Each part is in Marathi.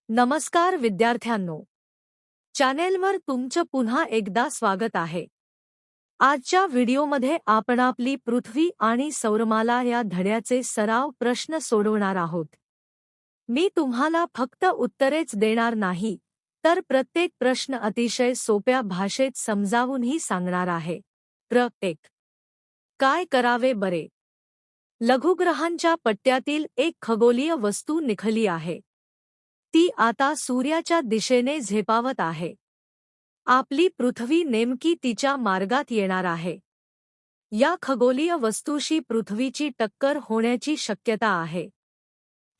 नमस्कार विद्यार्थ्यांनो, चॅनेलवर तुमचं पुन्हा एकदा स्वागत आहे. आजच्या व्हिडिओमध्ये आपण आपली पृथ्वी आणि सौरमाला या धड्याचे सराव प्रश्न सोडवणार आहोत. मी तुम्हाला फक्त उत्तरेच देणार नाही, तर प्रत्येक प्रश्न अतिशय सोप्या भाषेत समजावूनही सांगणार आहे. एक. काय करावे बरे? लघुग्रहांच्या पट्ट्यातील एक खगोलीय वस्तू निखळली आहे. ती आता सूर्याच्या दिशेने झेपावत आहे. आपली पृथ्वी नेमकी तिच्या मार्गात येणार आहे. या खगोलीय वस्तूशी पृथ्वीची टक्कर होण्याची शक्यता आहे.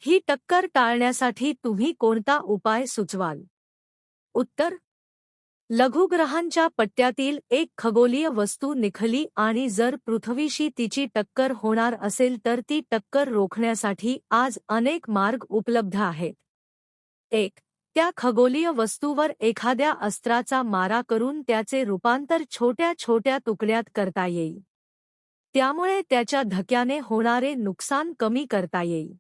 ही टक्कर टाळण्यासाठी तुम्ही कोणता उपाय सुचवाल? उत्तर: लघुग्रहांच्या पट्ट्यातील एक खगोलीय वस्तू निखळली आणि जर पृथ्वीशी तिची टक्कर होणार असेल तर ती टक्कर रोखण्यासाठी आज अनेक मार्ग उपलब्ध आहेत. 1. त्या खगोलीय वस्तूवर एखाद्या अस्त्राचा मारा करून त्याचे रूपांतर छोट्या छोट्या तुकड्यात करता येईल. त्यामुळे त्याच्या धक्क्याने होणारे नुकसान कमी करता येईल.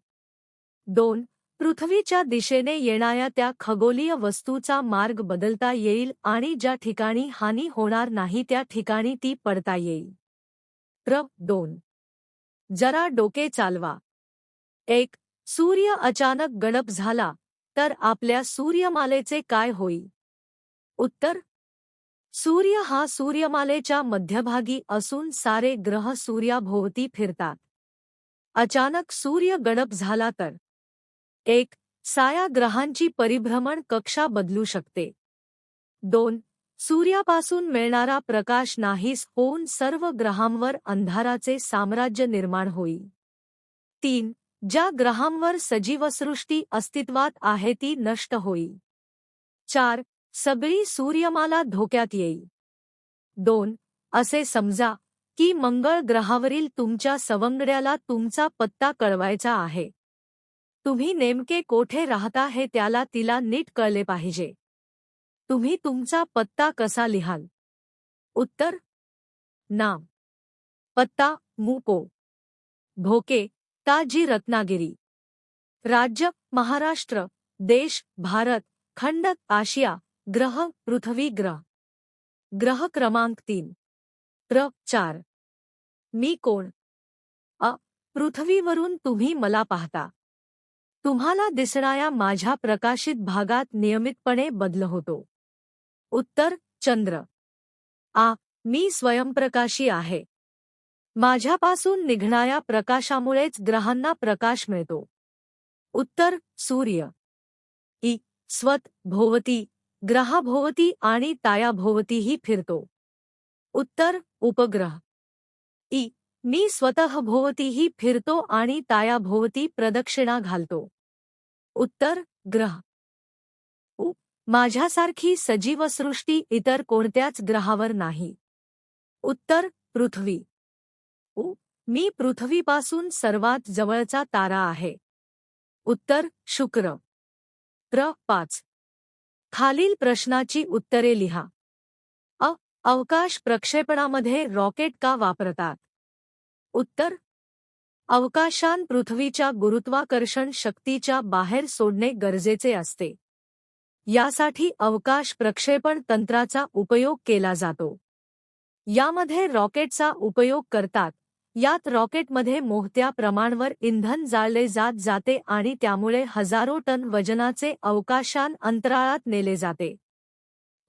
2. पृथ्वीच्या दिशेने येणाऱ्या त्या खगोलीय वस्तूचा मार्ग बदलता येईल आणि ज्या ठिकाणी हानी होणार नाही त्या ठिकाणी ती पडता येईल. 2. जरा डोके चालवा. 1. सूर्य अचानक गडप झाला तर आपल्या सूर्यमालेचे काय होईल? उत्तर: सूर्य हा सूर्यमालेच्या मध्यभागी असून सारे ग्रह सूर्याभोवती फिरतात. अचानक सूर्य गडप झाला तर 1. साया ग्रहांची परिभ्रमण कक्षा बदलू शकते. 2. सूर्यापासून मिळणारा प्रकाश नाहीस होऊन सर्व ग्रहांवर अंधाराचे साम्राज्य निर्माण होईल. 3. ज्या ग्रहांवर सजीवसृष्टी अस्तित्वात आहे ती नष्ट होईल. 4. सगळी सूर्यमाला धोक्यात येईल. 2. असे समजा की मंगळ ग्रहावरील तुमच्या सवंगड्याला तुमचा पत्ता कळवायचा आहे. तुम्ही नेमके कोठे राहता हे त्याला तिला नीट कळले पाहिजे. तुम्ही तुमचा पत्ता कसा लिहाल? उत्तर: नाव, पत्ता मुको, भोके, ताजी रत्नागिरी, राज्य महाराष्ट्र, देश भारत, खंड आशिया, ग्रह पृथ्वी ग्रह. ग्रह क्रमांक 3. 4. मी कोण? पृथ्वीवरून तुम्ही मला पाहता. तुम्हाला दिसणाऱ्या माझ्या प्रकाशित भागात नियमितपणे बदल होतो. उत्तर: चंद्र. मी स्वयंप्रकाशी आहे. माझ्यापासून निघणाऱ्या प्रकाशामुळेच ग्रहांना प्रकाश मिळतो. उत्तर: सूर्य. स्वत भोवती, ग्रहाभोवती आणि ताऱ्याभोवतीही फिरतो. उत्तर: उपग्रह. मी स्वतः भोवतीही फिरतो आणि ताऱ्याभोवती प्रदक्षिणा घालतो. उत्तर: ग्रह. माझ्यासारखी सजीवसृष्टी इतर कोणत्याच ग्रहावर नाही. उत्तर: पृथ्वी. मी पृथ्वीपासून सर्वात जवळचा तारा आहे. उत्तर: शुक्र. 5. खालील प्रश्नाची उत्तरे लिहा. अवकाश प्रक्षेपणामध्ये रॉकेट का वापरतात? उत्तर: अवकाशात पृथ्वीच्या गुरुत्वाकर्षण शक्तीच्या बाहेर सोडणे गरजेचे असते. यासाठी अवकाश प्रक्षेपण तंत्राचा उपयोग केला जातो. यामध्ये रॉकेटचा उपयोग करतात. यात रॉकेटमध्ये मोठ्या प्रमाणावर इंधन जाळले जाते आणि त्यामुळे हजारो टन वजनाचे अवकाशात अंतराळात नेले जाते.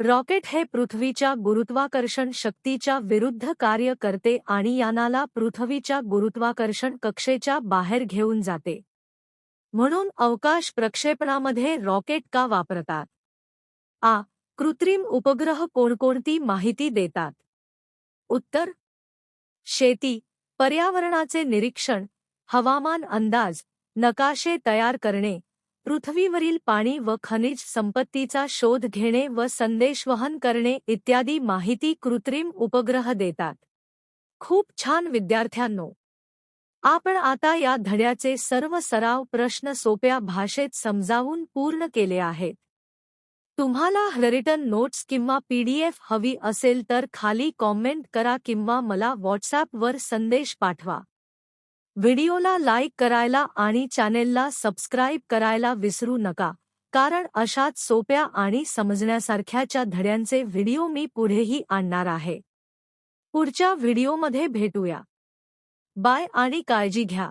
रॉकेट हे पृथ्वीच्या गुरुत्वाकर्षण शक्तीच्या विरुद्ध कार्य करते आणि यानाला पृथ्वीच्या गुरुत्वाकर्षण कक्षेच्या बाहेर घेऊन जाते. म्हणून अवकाश प्रक्षेपणामध्ये रॉकेट का वापरतात? कृत्रिम उपग्रह कोणकोणती माहिती देतात? उत्तर: शेती, पर्यावरणाचे निरीक्षण, हवामान अंदाज, नकाशे तयार करणे, पृथ्वीवरील पाणी व खनिज संपत्तीचा शोध घेणे व संदेशवहन करणे इत्यादी माहिती कृत्रिम उपग्रह देतात. खूप छान विद्यार्थ्यांनो, आपण आता या धड्याचे सर्व सराव प्रश्न सोप्या भाषेत समजावून पूर्ण केले आहेत. तुम्हाला हँडरिटन नोट्स किंवा PDF हवी असेल तर खाली कॉमेंट करा किंवा मला व्हॉट्सॲपवर संदेश पाठवा. व्हिडिओला लाईक करायला आणि चॅनेलला सबस्क्राईब करायला विसरू नका, कारण अशाच सोप्या आणि समजण्यासारख्याच्या धड्यांचे व्हिडिओ मी पुढेही आणणार आहे. पुढच्या व्हिडिओमध्ये भेटूया. बाय आणि काळजी घ्या.